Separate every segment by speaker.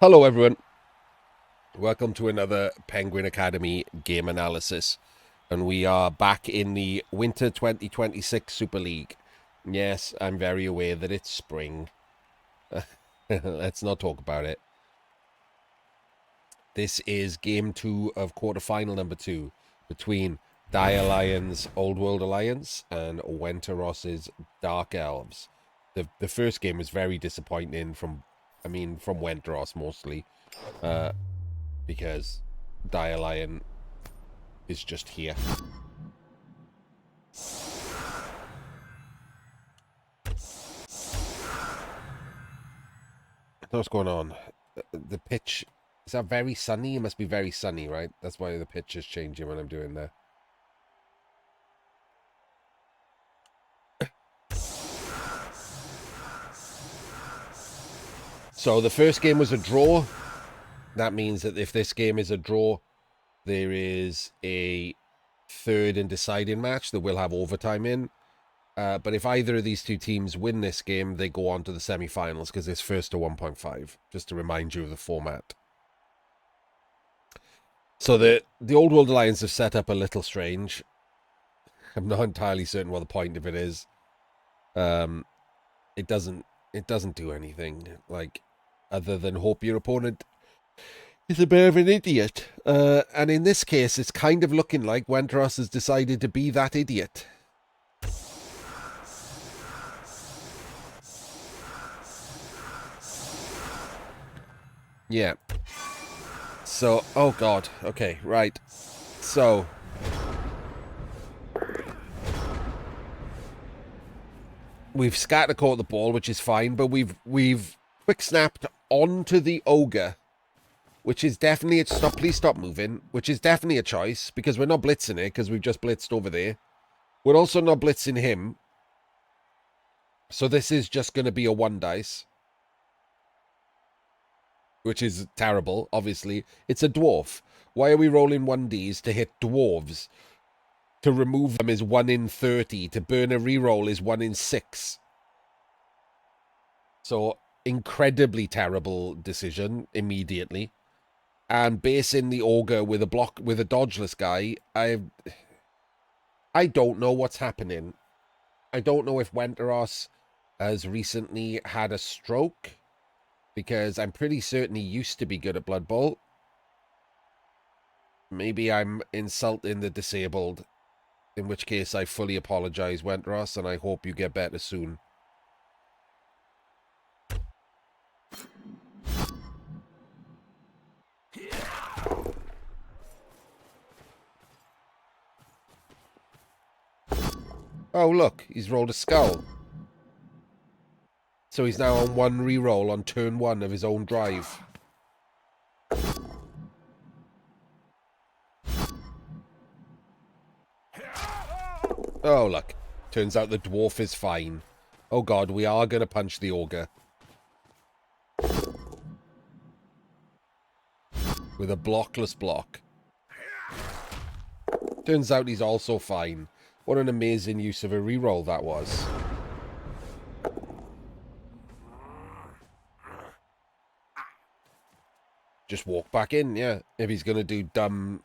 Speaker 1: Hello, everyone. Welcome to another Penguin Academy game analysis. And we are back in the Winter 2026 Super League. Yes, I'm very aware that it's spring. Let's not talk about it. This is game 2 of quarterfinal number 2 between Dialion's Old World Alliance and Wenteros' Dark Elves. The first game was very disappointing from Wenteros mostly. Because Dialion is just here. What's going on? The pitch, is that very sunny? It must be very sunny, right? That's why the pitch is changing when I'm doing that. So the first game was a draw. That means that if this game is a draw, there is a third and deciding match that will have overtime in. But if either of these two teams win this game, they go on to the semi-finals because it's first to 1.5. Just to remind you of the format. So the Old World Alliance have set up a little strange. I'm not entirely certain what the point of it is. It doesn't do anything, like, other than hope your opponent is a bit of an idiot. And in this case, it's kind of looking like Wenteros has decided to be that idiot. Yeah. So, oh god. Okay, right. So, we've scatter caught the ball, which is fine, but we've quick snapped onto the ogre, which is definitely a stop. Please stop moving. Which is definitely a choice because we're not blitzing it because we've just blitzed over there. We're also not blitzing him, so this is just going to be a 1 dice, which is terrible. Obviously, it's a dwarf. Why are we rolling 1Ds to hit dwarves? To remove them is 1 in 30. To burn a reroll is 1 in 6. So, incredibly terrible decision immediately. And basing the ogre with a dodgeless guy, I don't know what's happening. I don't know if Wenteros has recently had a stroke, because I'm pretty certain he used to be good at Blood Bowl. Maybe I'm insulting the disabled, in which case I fully apologize, Wenteros, and I hope you get better soon. Oh, look, he's rolled a skull. So he's now on 1 reroll on turn 1 of his own drive. Oh, look. Turns out the dwarf is fine. Oh god, we are going to punch the ogre. With a blockless block. Turns out he's also fine. What an amazing use of a reroll that was. Just walk back in, yeah. If he's going to do dumb...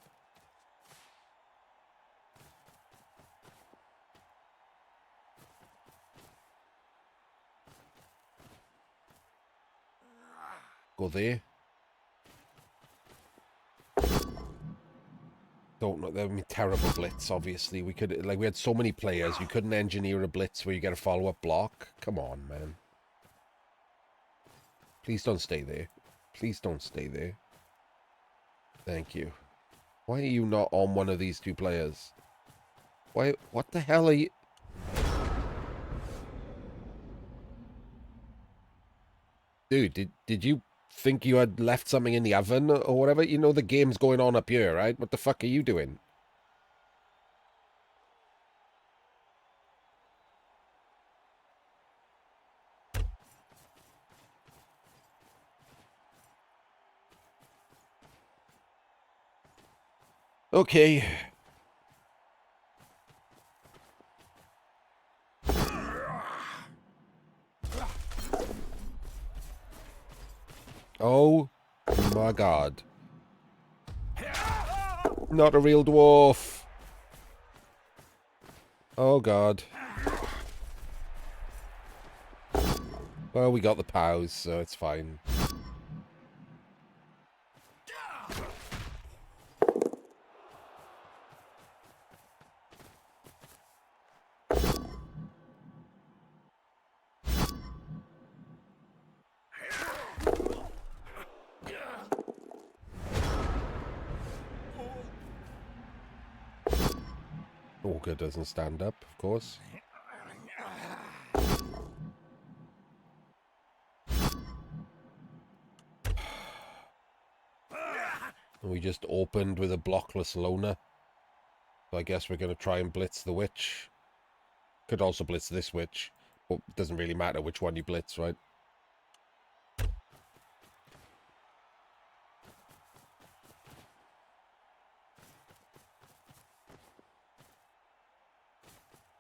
Speaker 1: Go there. Don't know. That would be terrible blitz, obviously. We had so many players. You couldn't engineer a blitz where you get a follow-up block. Come on, man. Please don't stay there. Please don't stay there. Thank you. Why are you not on one of these two players? Why? What the hell are you... Dude, did you think you had left something in the oven or whatever? You know the game's going on up here, right? What the fuck are you doing? Okay. Oh my god. Not a real dwarf. Oh god. Well, we got the POWs, so it's fine. Ogre doesn't stand up, of course. We just opened with a blockless loner. So I guess we're going to try and blitz the witch. Could also blitz this witch. But it doesn't really matter which one you blitz, right?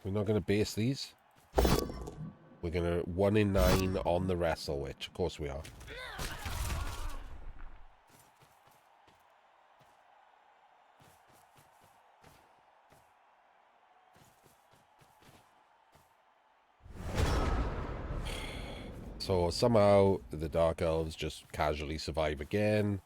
Speaker 1: We're not going to base these. We're going to 1 in 9 on the wrestle witch. Of course we are. So somehow the Dark Elves just casually survive again.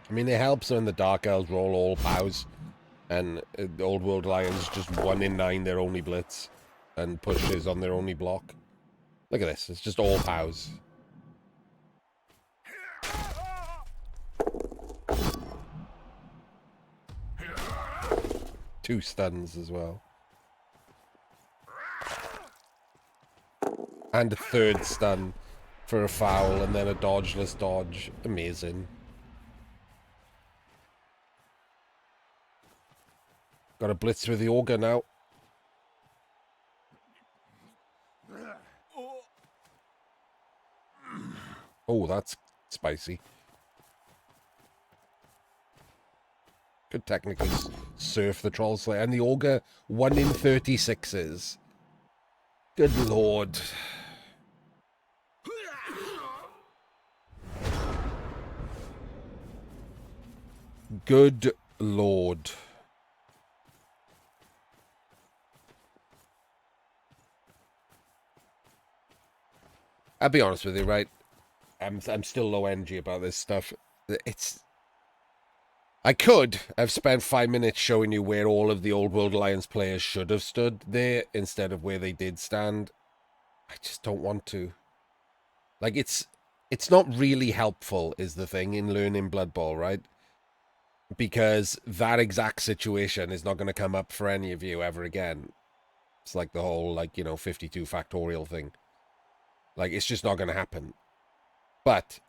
Speaker 1: I mean, it helps when the Dark Elves roll all POWs, and the Old World Lions just 1 in 9 their only blitz, and pushes on their only block. Look at this, it's just all POWs. Two stuns as well. And a third stun for a foul, and then a dodgeless dodge. Amazing. Got a blitz with the Ogre now. Oh, that's spicy. Could technically surf the Troll Slayer. And the Ogre, 1 in 36s. Good lord. Good lord. I'll be honest with you, right? I'm still low energy about this stuff. I could have spent 5 minutes showing you where all of the Old World Alliance players should have stood there instead of where they did stand. I just don't want to. Like, it's not really helpful, is the thing, in learning Blood Bowl, right? Because that exact situation is not going to come up for any of you ever again. It's like the whole, like, you know, 52 factorial thing. Like, it's just not going to happen. But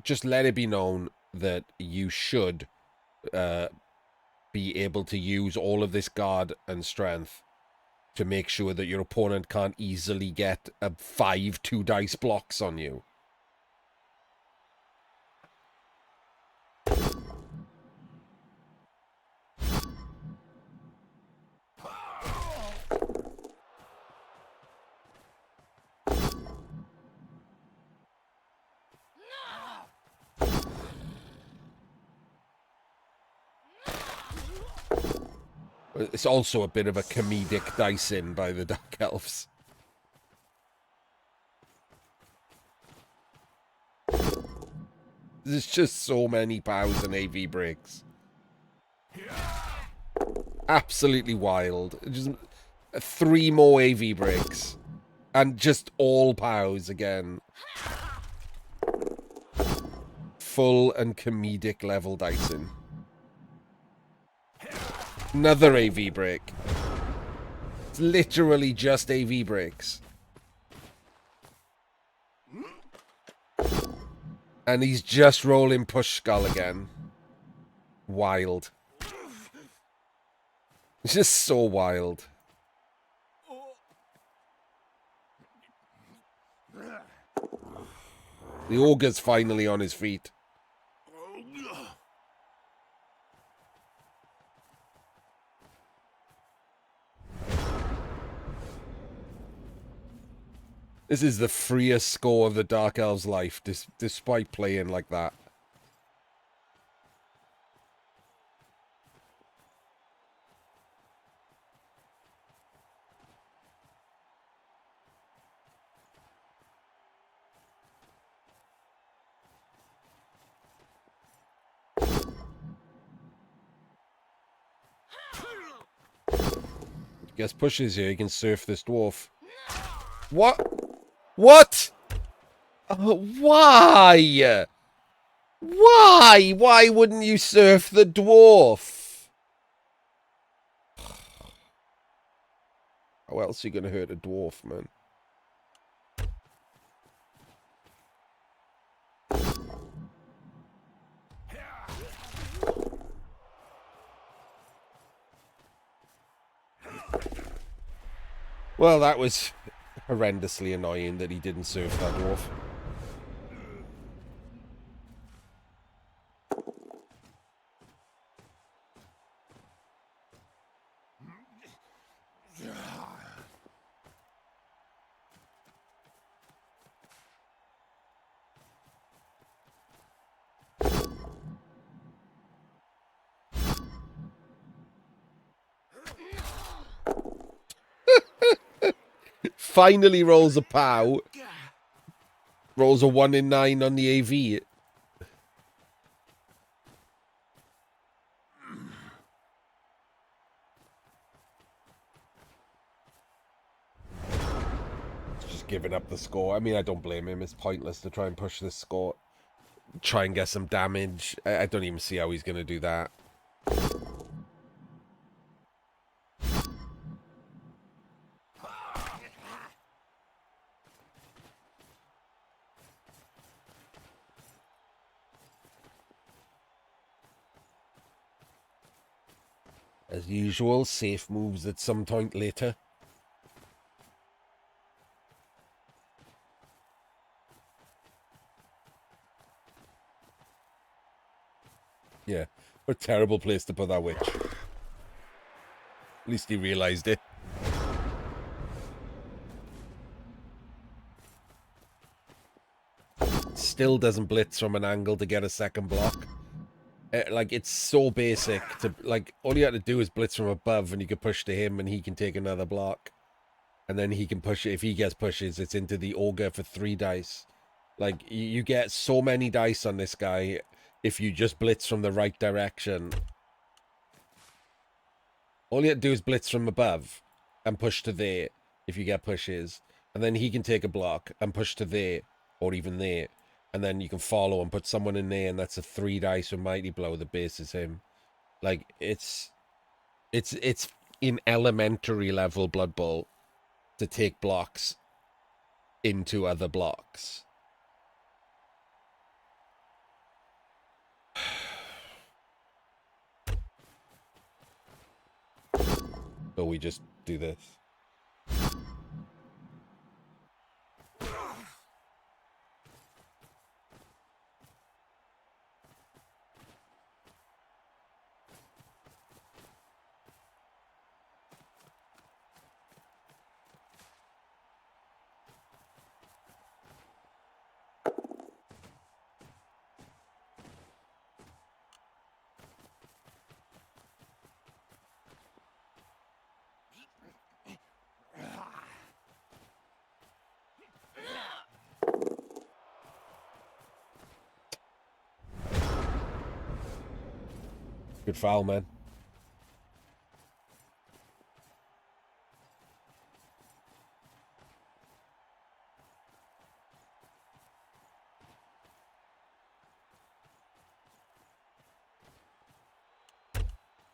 Speaker 1: just let it be known that you should be able to use all of this guard and strength to make sure that your opponent can't easily get a 5 2-dice blocks on you. It's also a bit of a comedic dicing by the Dark Elves. There's just so many POWs and AV breaks. Absolutely wild. Just 3 more AV breaks. And just all POWs again. Full and comedic level dicing. Another AV break. It's literally just AV breaks. And he's just rolling push skull again. Wild. It's just so wild. The ogre's finally on his feet. This is the freest score of the Dark Elves' life, despite playing like that. Guess pushes here, he can surf this dwarf. What? What? Why? Why? Why wouldn't you surf the dwarf? How else are you going to hurt a dwarf, man? Well, that was horrendously annoying that he didn't surf that dwarf. Finally rolls a POW. Rolls a 1 in 9 on the AV. Just giving up the score. I mean, I don't blame him. It's pointless to try and push this score. Try and get some damage. I don't even see how he's going to do that. As usual, safe moves at some point later. Yeah, what a terrible place to put that witch. At least he realised it. Still doesn't blitz from an angle to get a second block. Like, it's so basic. To like, all you have to do is blitz from above and you can push to him and he can take another block. And then he can push it. If he gets pushes, it's into the ogre for 3 dice. Like, you get so many dice on this guy if you just blitz from the right direction. All you have to do is blitz from above and push to there if you get pushes. And then he can take a block and push to there or even there. And then you can follow and put someone in there, and that's a 3 dice with Mighty Blow that bases him. Like, it's in elementary level Blood Bowl to take blocks into other blocks. So we just do this. Good foul, man. In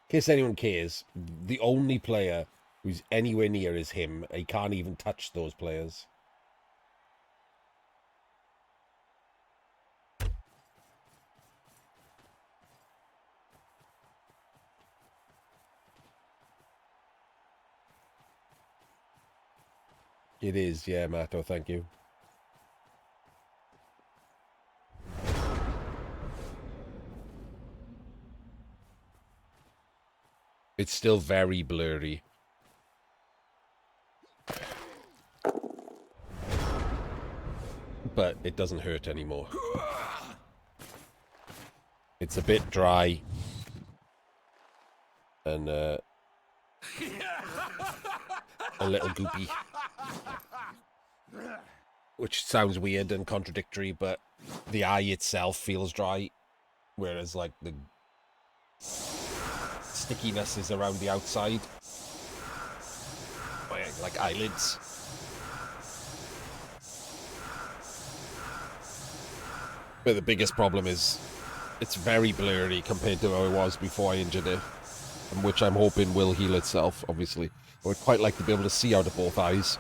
Speaker 1: case anyone cares, the only player who's anywhere near is him. He can't even touch those players. It is, yeah, Matto, thank you. It's still very blurry. But it doesn't hurt anymore. It's a bit dry. And a little goopy. Which sounds weird and contradictory, but the eye itself feels dry. Whereas, like, the stickiness is around the outside. Like eyelids. But the biggest problem is it's very blurry compared to how it was before I injured it. Which I'm hoping will heal itself, obviously. I would quite like to be able to see out of both eyes.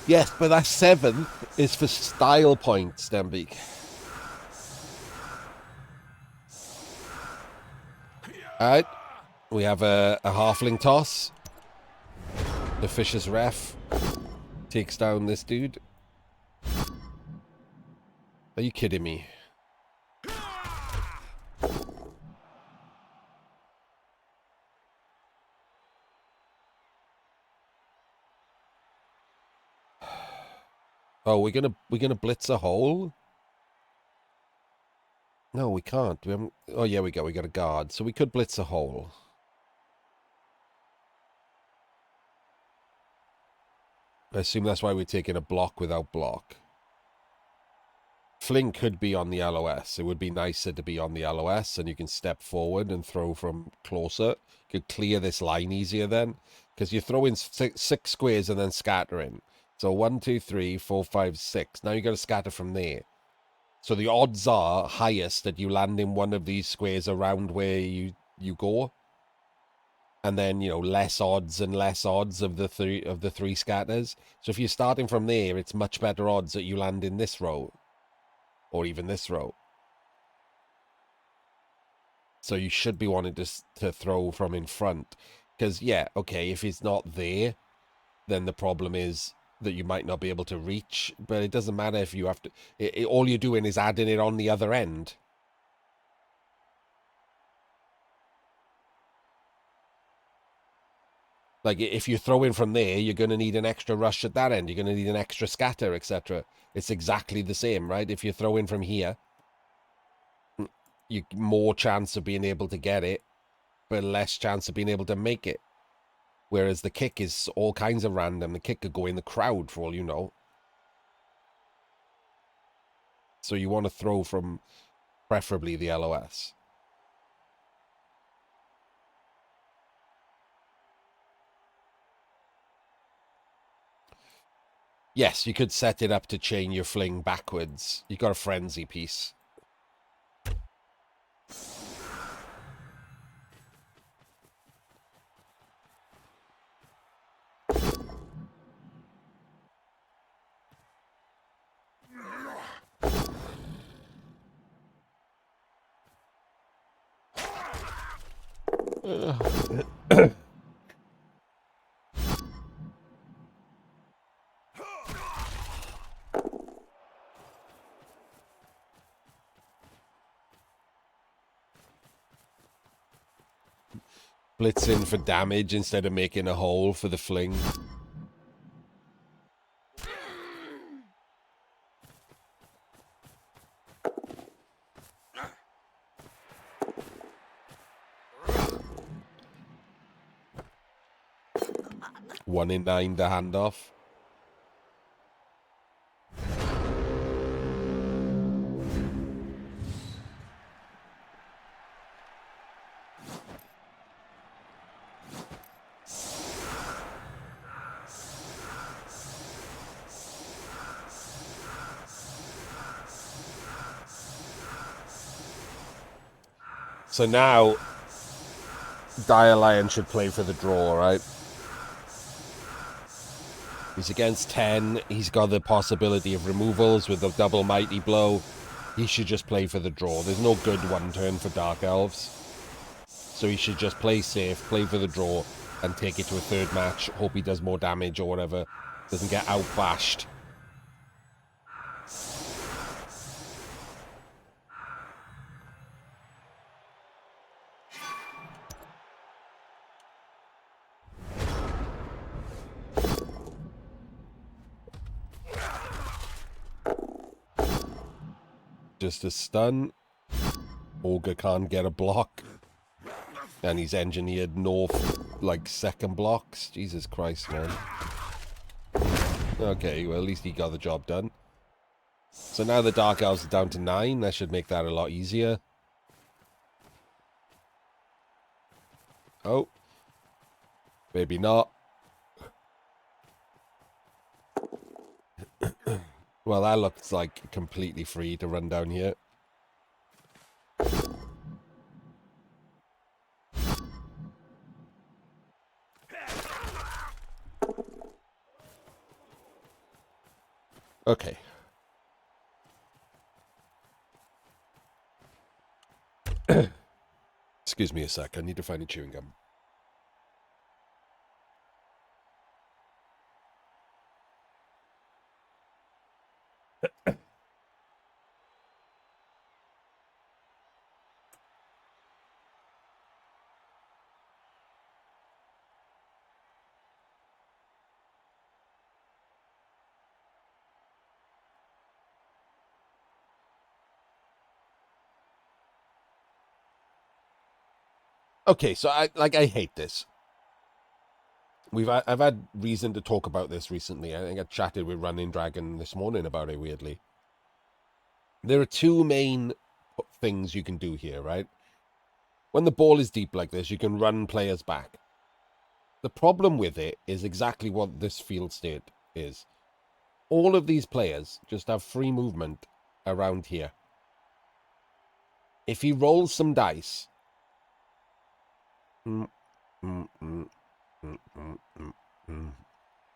Speaker 1: Yes, but that 7 is for style points, Dembeek. Alright. We have a halfling toss. The Fisher's Ref takes down this dude. Are you kidding me? Oh, we're gonna blitz a hole? No, we can't. We haven't... Oh, yeah, we got a guard. So we could blitz a hole. I assume that's why we're taking a block without block. Fling could be on the LOS. It would be nicer to be on the LOS, and you can step forward and throw from closer. You could clear this line easier then, because you're throwing six squares and then scattering. So 1, 2, 3, 4, 5, 6. Now you got to scatter from there. So the odds are highest that you land in one of these squares around where you go. And then, you know, less odds and less odds of the three scatters. So if you're starting from there, it's much better odds that you land in this row. Or even this row. So you should be wanting to throw from in front. Because, yeah, okay, if it's not there, then the problem is that you might not be able to reach. But it doesn't matter if you have to... all you're doing is adding it on the other end. Like, if you're throwing from there, you're going to need an extra rush at that end. You're going to need an extra scatter, etc. It's exactly the same, right? If you're throwing from here, you more chance of being able to get it, but less chance of being able to make it. Whereas the kick is all kinds of random. The kick could go in the crowd, for all you know. So you want to throw from, preferably, the LOS. Yes, you could set it up to chain your fling backwards. You got a frenzy piece. Blitz in for damage instead of making a hole for the fling. One in 9 to handoff. So now, Dialion should play for the draw, right? He's against 10. He's got the possibility of removals with the double mighty blow. He should just play for the draw. There's no good one turn for Dark Elves. So he should just play safe, play for the draw, and take it to a third match. Hope he does more damage or whatever. Doesn't get outbashed. Just a stun. Ogre can't get a block. And he's engineered north, like, second blocks. Jesus Christ, man. Okay, well, at least he got the job done. So now the Dark Elves are down to 9. That should make that a lot easier. Oh. Maybe not. Well, that looks like completely free to run down here. Okay. Excuse me a sec. I need to find a chewing gum. Okay, so I hate this. I've had reason to talk about this recently. I think I chatted with Running Dragon this morning about it, weirdly. There are two main things you can do here, right? When the ball is deep like this, you can run players back. The problem with it is exactly what this field state is. All of these players just have free movement around here. If he rolls some dice...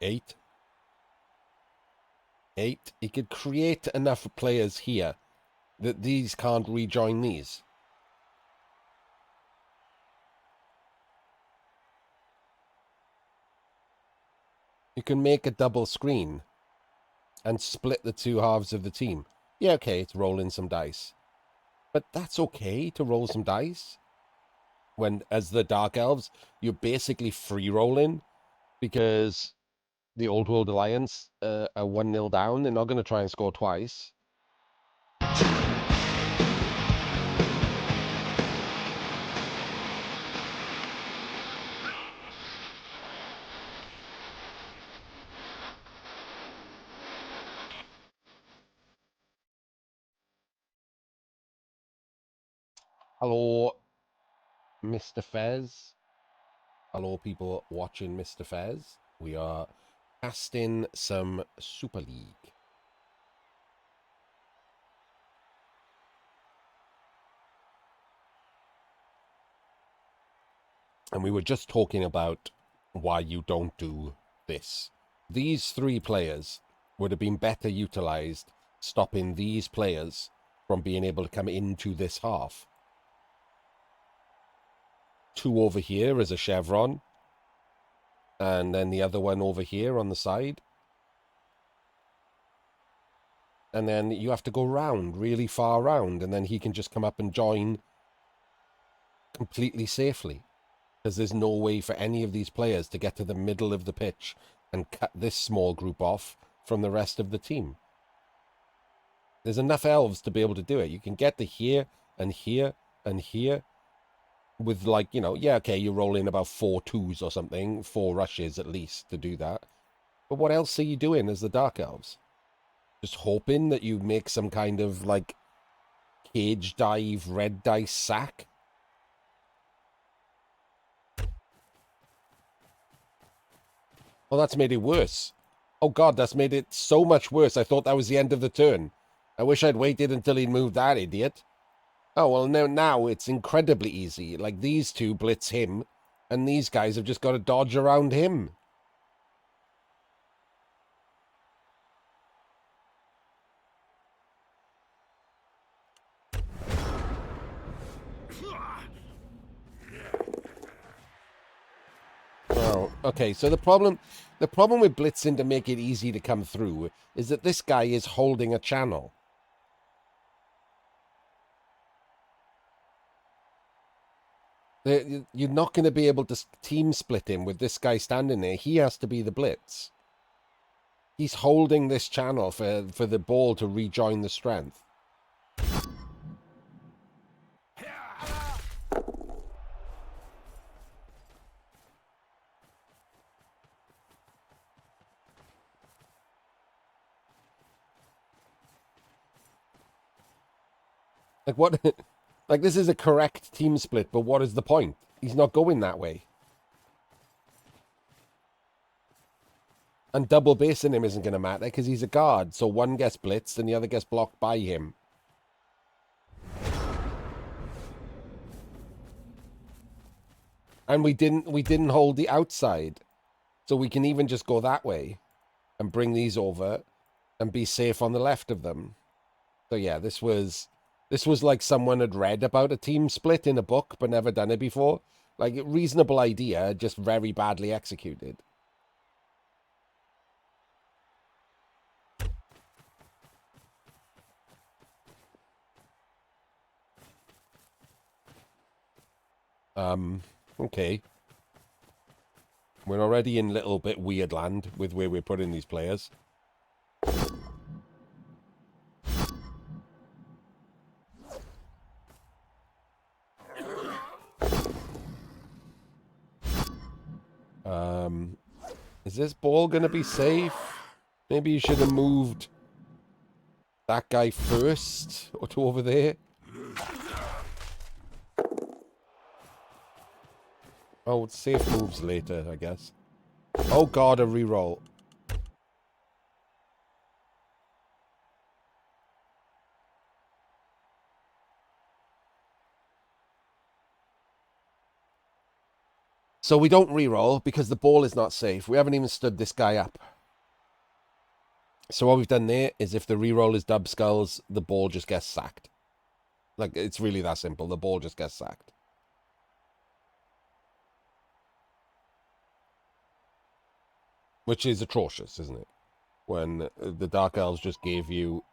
Speaker 1: 8. He could create enough players here that these can't rejoin these. You can make a double screen and split the two halves of the team. Yeah, okay, it's rolling some dice. But that's okay to roll some dice. When, as the Dark Elves, you're basically free rolling because the Old World Alliance are 1-0 down. They're not going to try and score twice. Hello, Mr. Fez. Hello, people watching Mr. Fez. We are casting some Super League. And we were just talking about why you don't do this. These 3 players would have been better utilized stopping these players from being able to come into this half. 2 over here as a chevron. And then the other one over here on the side. And then you have to go round, really far round, and then he can just come up and join completely safely. Because there's no way for any of these players to get to the middle of the pitch and cut this small group off from the rest of the team. There's enough elves to be able to do it. You can get to here and here and here with, like, you know, yeah, okay, you roll in about 4 twos or something, 4 rushes at least to do that. But what else are you doing as the Dark Elves? Just hoping that you make some kind of, like, cage dive, red dice sack? Oh, that's made it worse. Oh, God, that's made it so much worse. I thought that was the end of the turn. I wish I'd waited until he'd moved that idiot. Oh, well, now it's incredibly easy. Like, these 2 blitz him, and these guys have just got to dodge around him. Oh, okay. So the problem with blitzing to make it easy to come through is that this guy is holding a channel. You're not going to be able to team split him with this guy standing there. He has to be the blitz. He's holding this channel for the ball to rejoin the strength. Like, what? Like, this is a correct team split, but what is the point? He's not going that way. And double basing him isn't going to matter because he's a guard. So one gets blitzed and the other gets blocked by him. And we didn't hold the outside. So we can even just go that way and bring these over and be safe on the left of them. So yeah, this was like someone had read about a team split in a book but never done it before. Like, a reasonable idea, just very badly executed. Okay. We're already in a little bit weird land with where we're putting these players. Is this ball going to be safe? Maybe you should have moved that guy first or to over there. Oh, safe moves later, I guess. Oh god, a reroll. So we don't reroll because the ball is not safe. We haven't even stood this guy up. So what we've done there is if the reroll is dub skulls, the ball just gets sacked. Like, it's really that simple. The ball just gets sacked. Which is atrocious, isn't it? When the Dark Elves just gave you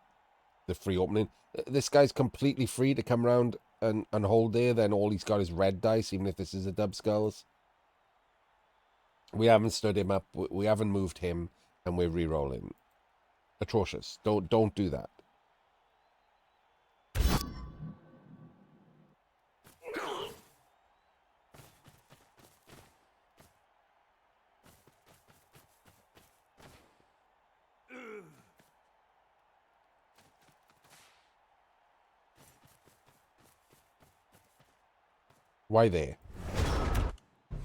Speaker 1: the free opening. This guy's completely free to come around and hold there. Then all he's got is red dice, even if this is a dub skulls. We haven't stood him up. We haven't moved him, and we're re-rolling. Atrocious. Don't do that. Why there?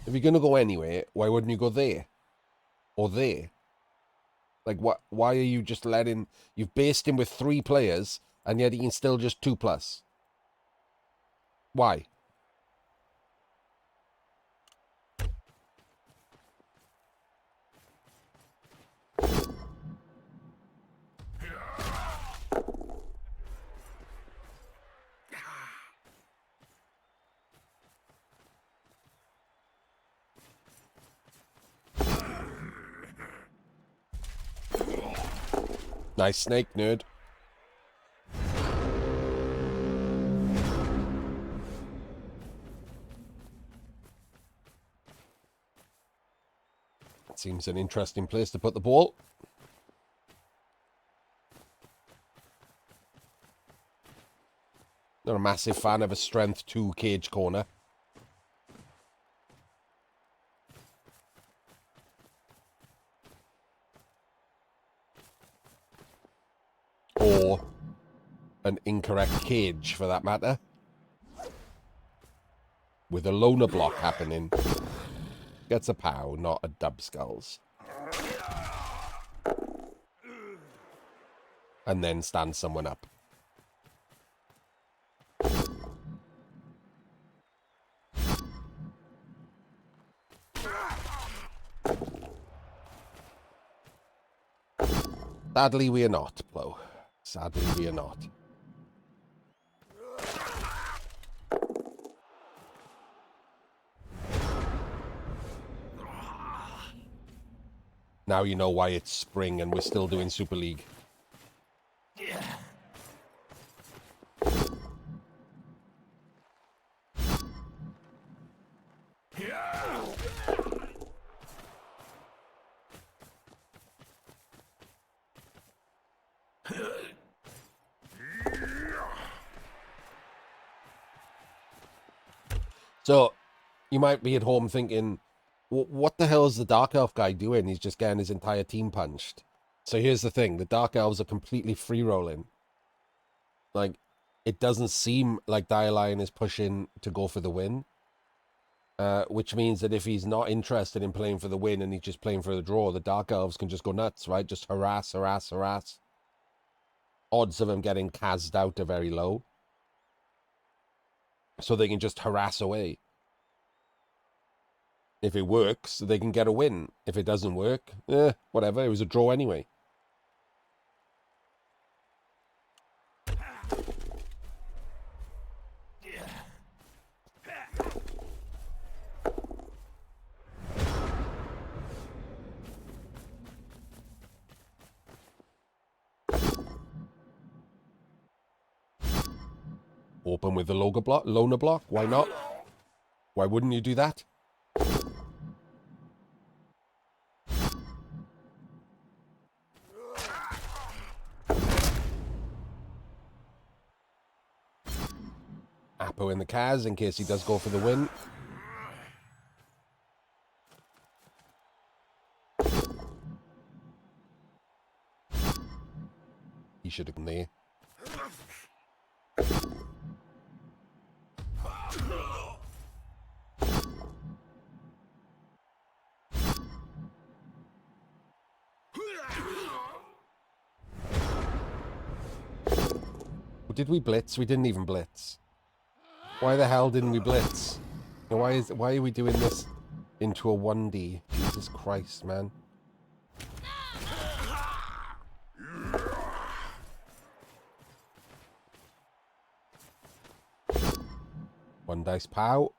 Speaker 1: If you're going to go anywhere, why wouldn't you go there? Or there? Like, what? Why are you just letting... You've based him with 3 players, and yet he can still just 2+. Why? Nice snake, nerd. That seems an interesting place to put the ball. Not a massive fan of a strength 2 cage corner. Or an incorrect cage, for that matter. With a loner block happening. Gets a POW, not a dub skulls. And then stand someone up. Sadly, we are not, Blow. Sadly, we are not. Now you know why it's spring and we're still doing Super League. So, you might be at home thinking, what the hell is the Dark Elf guy doing? He's just getting his entire team punched. So here's the thing. The Dark Elves are completely free-rolling. Like, it doesn't seem like Dialion is pushing to go for the win. Which means that if he's not interested in playing for the win and he's just playing for the draw, the Dark Elves can just go nuts, right? Just harass, harass, harass. Odds of him getting cast out are very low. So they can just harass away. If it works, they can get a win. If it doesn't work, whatever. It was a draw anyway. Open with the loner block. Why not? Why wouldn't you do that? Apo in the Kaz in case he does go for the win. He should have been there. Did we blitz? We didn't even blitz. Why the hell didn't we blitz? Why are we doing this into a 1D? Jesus Christ, man. One dice pow.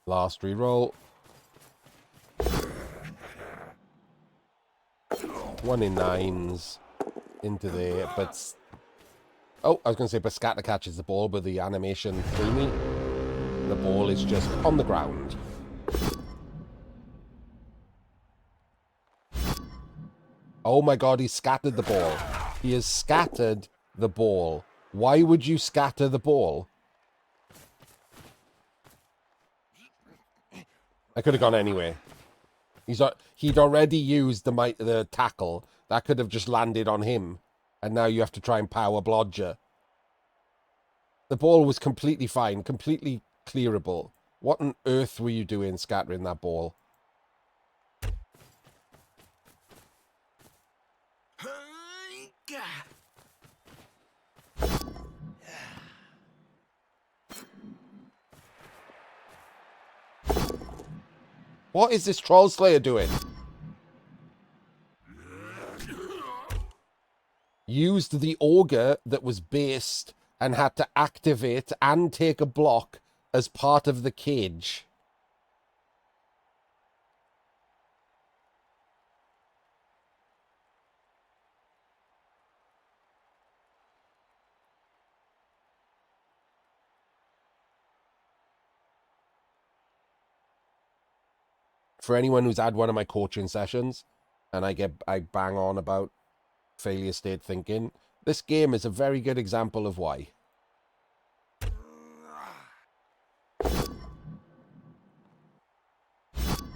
Speaker 1: Last reroll. 1 in 9s into there, but oh, I was going to say, but Scatter catches the ball, but the animation threw me. The ball is just on the ground. Oh my God, he scattered the ball. He has scattered the ball. Why would you scatter the ball? I could have gone anyway. He'd already used the tackle. That could have just landed on him. And now you have to try and power blodger. The ball was completely fine. Completely clearable. What on earth were you doing scattering that ball? What is this Troll Slayer doing? Used the Ogre that was based and had to activate and take a block as part of the cage. For anyone who's had one of my coaching sessions, and I bang on about failure state thinking, this game is a very good example of why.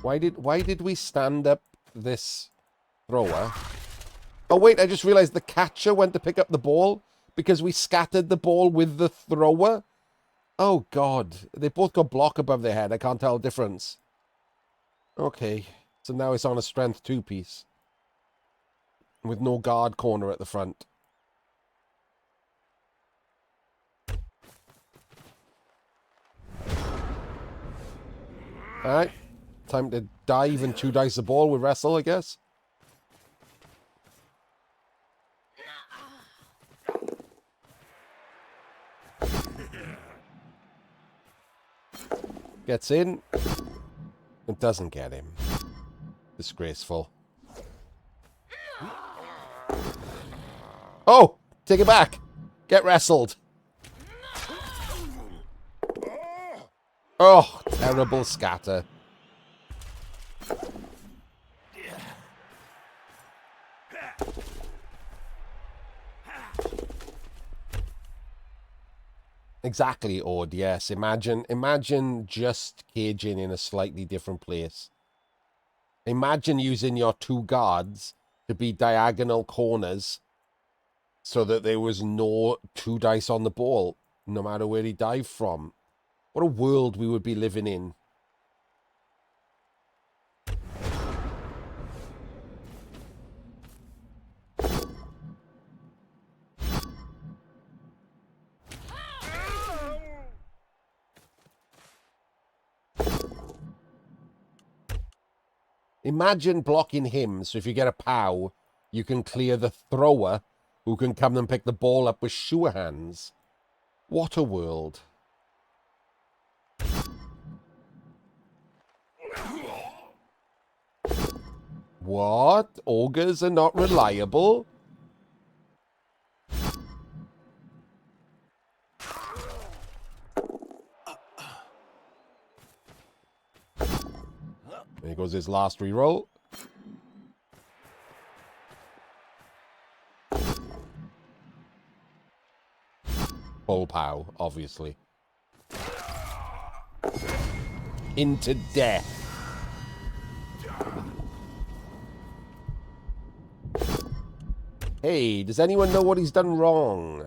Speaker 1: Why did we stand up this thrower? Oh wait, I just realized the catcher went to pick up the ball because we scattered the ball with the thrower. Oh God, they both got block above their head. I can't tell the difference. Okay, so now it's on a strength 2 piece. With no guard corner at the front. Alright, time to dive and 2 dice a ball with wrestle, I guess. Gets in. It doesn't get him. Disgraceful. Oh! Take it back! Get wrestled! Oh! Terrible scatter. Exactly, Ord, yes. Imagine just caging in a slightly different place. Imagine using your 2 guards to be diagonal corners so that there was no 2 dice on the ball, no matter where he dived from. What a world we would be living in. Imagine blocking him, so if you get a POW, you can clear the thrower, who can come and pick the ball up with sure hands. What a world. What? Ogres are not reliable? There goes his last reroll. Full POW, obviously. Into death. Hey, does anyone know what he's done wrong?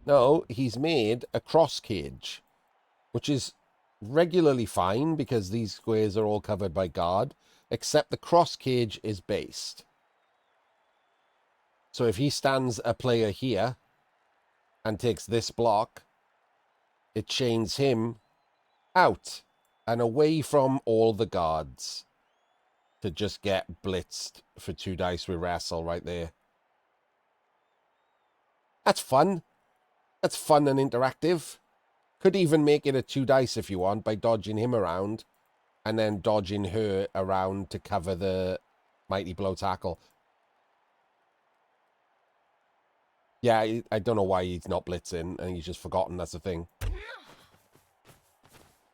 Speaker 1: No, he's made a cross cage, which is regularly fine because these squares are all covered by guard, except the cross cage is based. So if he stands a player here and takes this block, it chains him out and away from all the guards to just get blitzed for 2 dice with wrestle right there. That's fun. That's fun and interactive. Could even make it a 2 dice if you want by dodging him around and then dodging her around to cover the Mighty Blow tackle. Yeah, I don't know why he's not blitzing and he's just forgotten that's a thing.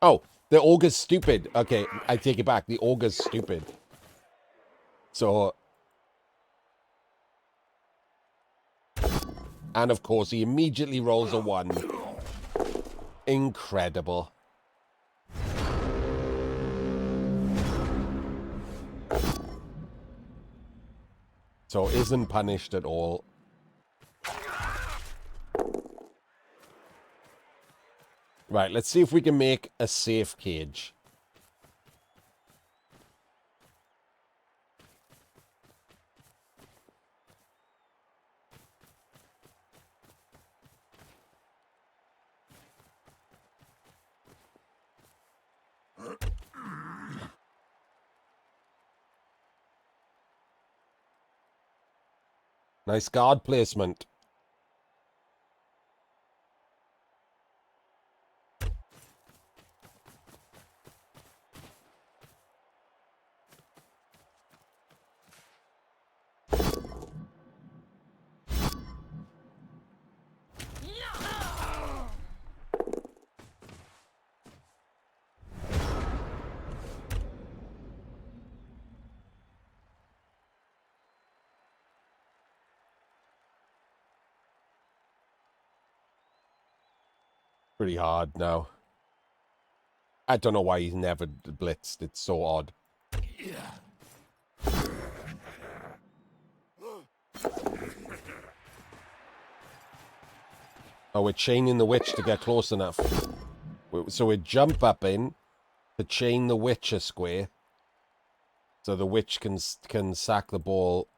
Speaker 1: Oh, the Ogre's stupid. Okay, I take it back. The Ogre's stupid. So... And of course, he immediately rolls a 1. Incredible. So isn't punished at all. Right, let's see if we can make a safe cage. Nice guard placement. Pretty hard now. I don't know why he's never blitzed. It's so odd. Oh, we're chaining the witch to get close enough. So we jump up in to chain the witch a square. So the witch can sack the ball.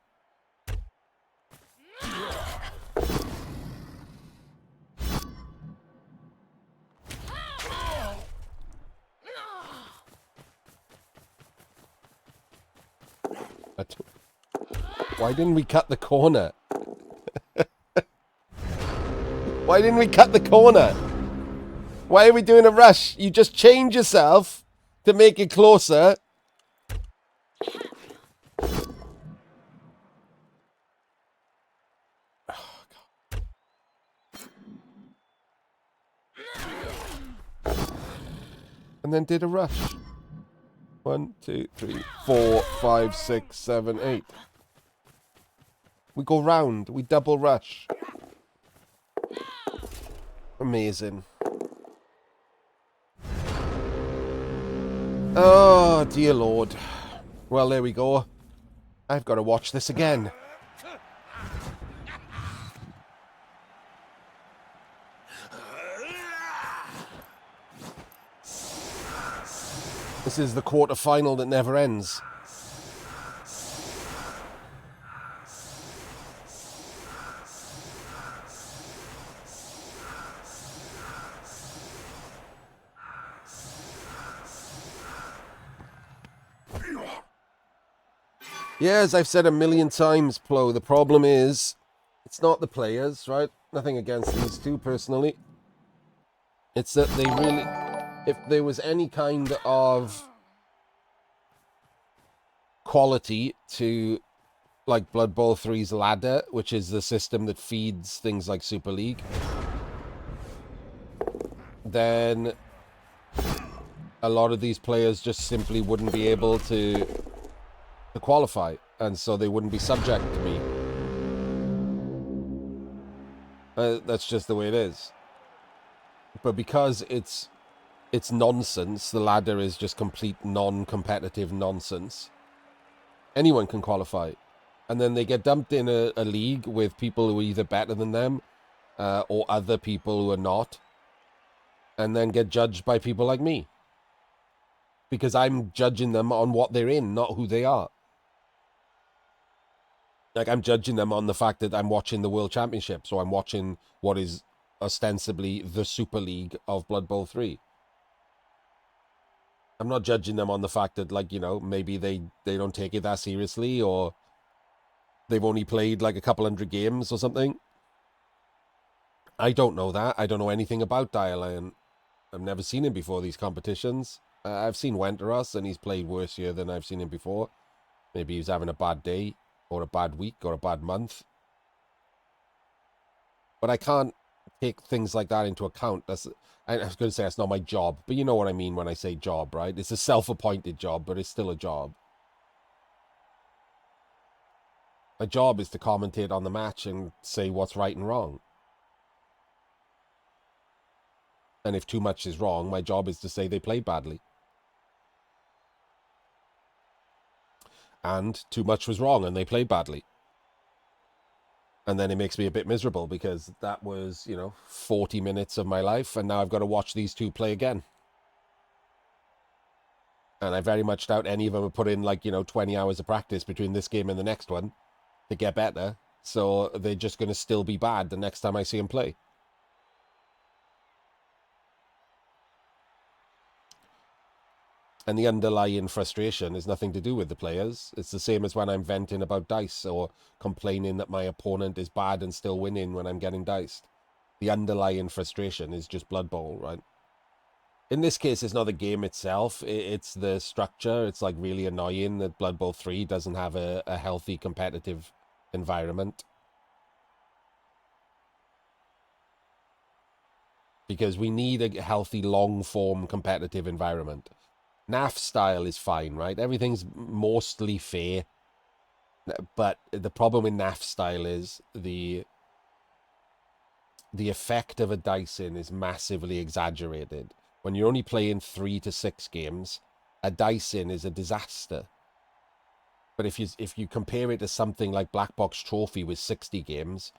Speaker 1: Why didn't we cut the corner? Why didn't we cut the corner? Why are we doing a rush? You just change yourself to make it closer. And then did a rush. 1, 2, 3, 4, 5, 6, 7, 8. We go round. We double rush. Amazing. Oh, dear Lord. Well, there we go. I've got to watch this again. This is the quarter-final that never ends. Yeah, as I've said a million times, Plo, the problem is, it's not the players, right? Nothing against these two, personally. It's that they really... If there was any kind of quality to, like, Blood Bowl 3's ladder, which is the system that feeds things like Super League, then a lot of these players just simply wouldn't be able to qualify, and so they wouldn't be subject to me. That's just the way it is. But because it's nonsense, the ladder is just complete non-competitive nonsense, anyone can qualify. And then they get dumped in a league with people who are either better than them or other people who are not, and then get judged by people like me. Because I'm judging them on what they're in, not who they are. Like, I'm judging them on the fact that I'm watching the World Championship, so I'm watching what is ostensibly the Super League of Blood Bowl 3. I'm not judging them on the fact that, like, you know, maybe they don't take it that seriously, or they've only played, like, a couple hundred games or something. I don't know that. I don't know anything about Dialion. I've never seen him before these competitions. I've seen Wenteros, and he's played worse here than I've seen him before. Maybe he was having a bad day, or a bad week, or a bad month. But I can't take things like that into account. I was going to say that's not my job, but you know what I mean when I say job, right? It's a self-appointed job, but it's still a job. My job is to commentate on the match and say what's right and wrong. And if too much is wrong, my job is to say they played badly. And too much was wrong and they played badly. And then it makes me a bit miserable because that was, you know, 40 minutes of my life, and now I've got to watch these two play again. And I very much doubt any of them have put in, like, you know, 20 hours of practice between this game and the next one to get better. So they're just going to still be bad the next time I see them play. And the underlying frustration is nothing to do with the players. It's the same as when I'm venting about dice or complaining that my opponent is bad and still winning when I'm getting diced. The underlying frustration is just Blood Bowl, right? In this case, it's not the game itself. It's the structure. It's, like, really annoying that Blood Bowl 3 doesn't have a healthy competitive environment. Because we need a healthy, long-form competitive environment. NAF style is fine, right? Everything's mostly fair. But the problem with NAF style is the effect of a dice-in is massively exaggerated. When you're only playing 3 to 6 games, a dice-in is a disaster. But if you compare it to something like Black Box Trophy with 60 games,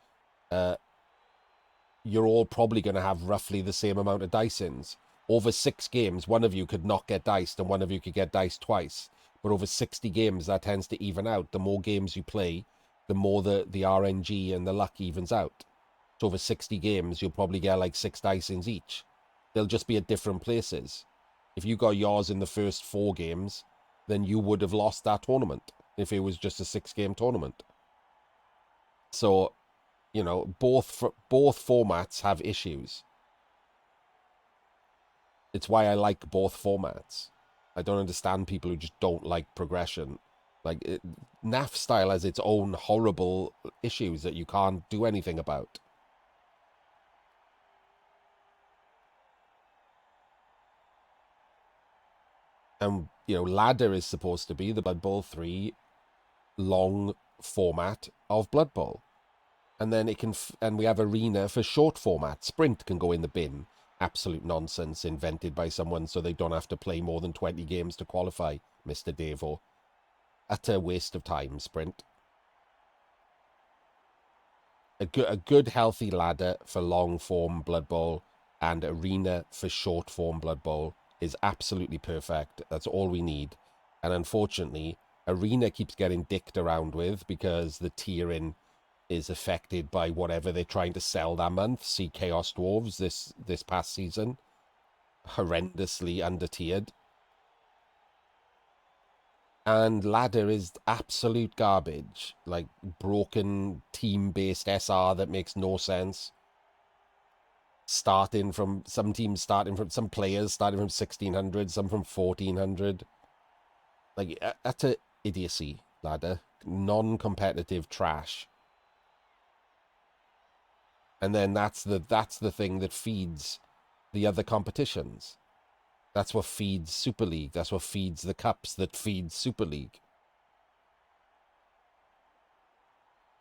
Speaker 1: you're all probably going to have roughly the same amount of dice-ins. Over 6 games, one of you could not get diced and one of you could get diced twice. But over 60 games, that tends to even out. The more games you play, the more the RNG and the luck evens out. So over 60 games, you'll probably get like 6 dice-ins each. They'll just be at different places. If you got yours in the first 4 games, then you would have lost that tournament. if it was just a 6-game tournament. So, you know, both formats have issues. It's why I like both formats. I don't understand people who just don't like progression. Like, NAF style has its own horrible issues that you can't do anything about. And, you know, ladder is supposed to be the Blood Bowl 3 long format of Blood Bowl. And then it can, and we have arena for short format. Sprint can go in the bin. Absolute nonsense invented by someone so they don't have to play more than 20 games to qualify, Mr. Devo. Utter waste of time, Sprint. A good healthy ladder for long form Blood Bowl and arena for short form Blood Bowl is absolutely perfect. That's all we need. And unfortunately, arena keeps getting dicked around with because the tiering is affected by whatever they're trying to sell that month. See Chaos Dwarves this past season. Horrendously under-tiered. And ladder is absolute garbage. Like, broken team-based SR that makes no sense. Some players starting from 1600, some from 1400. Like, that's a idiocy, ladder. Non-competitive trash. And then that's the thing that feeds the other competitions. That's what feeds Super League. That's what feeds the cups that feeds Super League.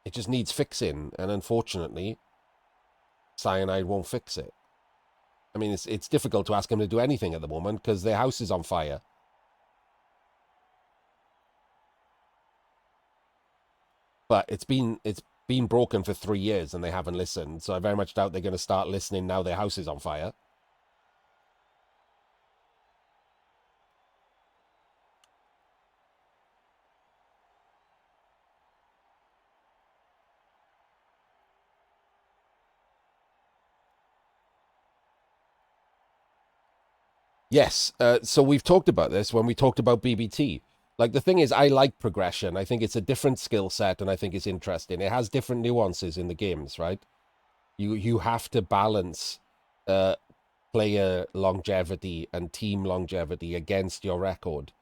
Speaker 1: It just needs fixing, and unfortunately, Cyanide won't fix it. I mean, it's difficult to ask him to do anything at the moment because their house is on fire. But it's been broken for 3 years and they haven't listened. So I very much doubt they're going to start listening now their house is on fire. Yes. So we've talked about this when we talked about BBT. Like, the thing is, I like progression. I think it's a different skill set and I think it's interesting. It has different nuances in the games, right? You have to balance player longevity and team longevity against your record.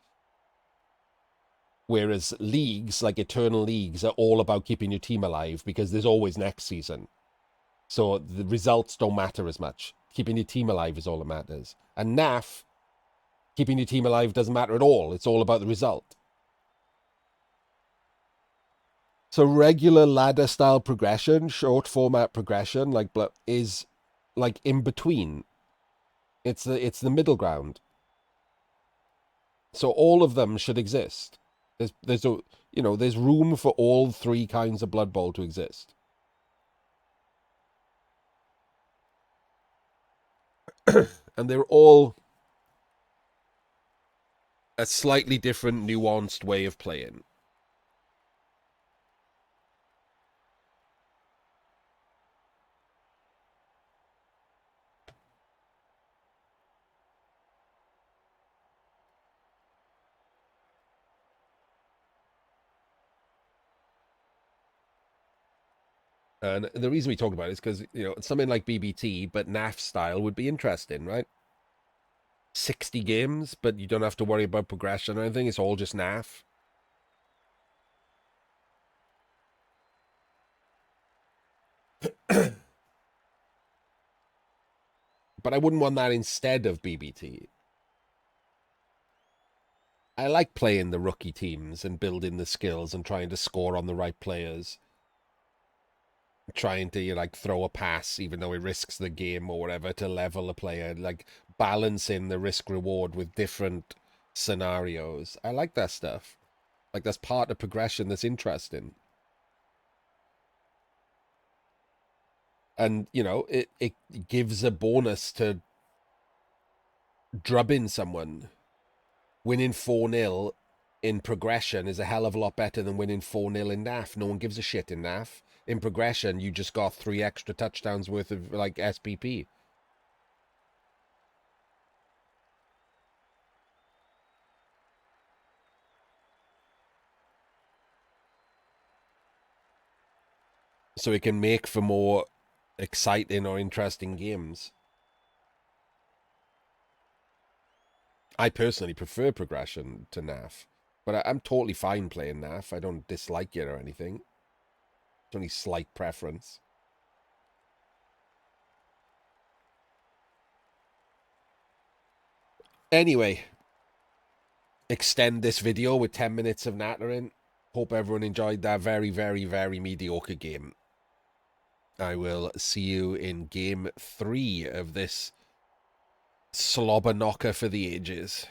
Speaker 1: Whereas leagues, like Eternal Leagues, are all about keeping your team alive because there's always next season. So the results don't matter as much. Keeping your team alive is all that matters. And NAF, keeping your team alive doesn't matter at all. It's all about the result. So regular ladder style progression, short format progression, like, is like in between. It's the middle ground. So all of them should exist. There's room for all 3 kinds of Blood Bowl to exist. And they're all a slightly different, nuanced way of playing. And the reason we talk about it is because, something like BBT, but NAF style would be interesting, right? 60 games, but you don't have to worry about progression or anything. It's all just NAF. But I wouldn't want that instead of BBT. I like playing the rookie teams and building the skills and trying to score on the right players. Trying to like throw a pass even though it risks the game or whatever to level a player, like balancing the risk reward with different scenarios. I like that stuff. Like, that's part of progression that's interesting. And it gives a bonus to drubbing someone. Winning 4-0 in progression is a hell of a lot better than winning 4-0 in NAF. No one gives a shit in NAF. In progression, you just got 3 extra touchdowns worth of, like, SPP. so it can make for more exciting or interesting games. I personally prefer progression to NAF, but I'm totally fine playing NAF. I don't dislike it or anything. It's only slight preference. Anyway, extend this video with 10 minutes of nattering. Hope everyone enjoyed that very, very, very mediocre game. I will see you in game 3 of this slobber knocker for the ages.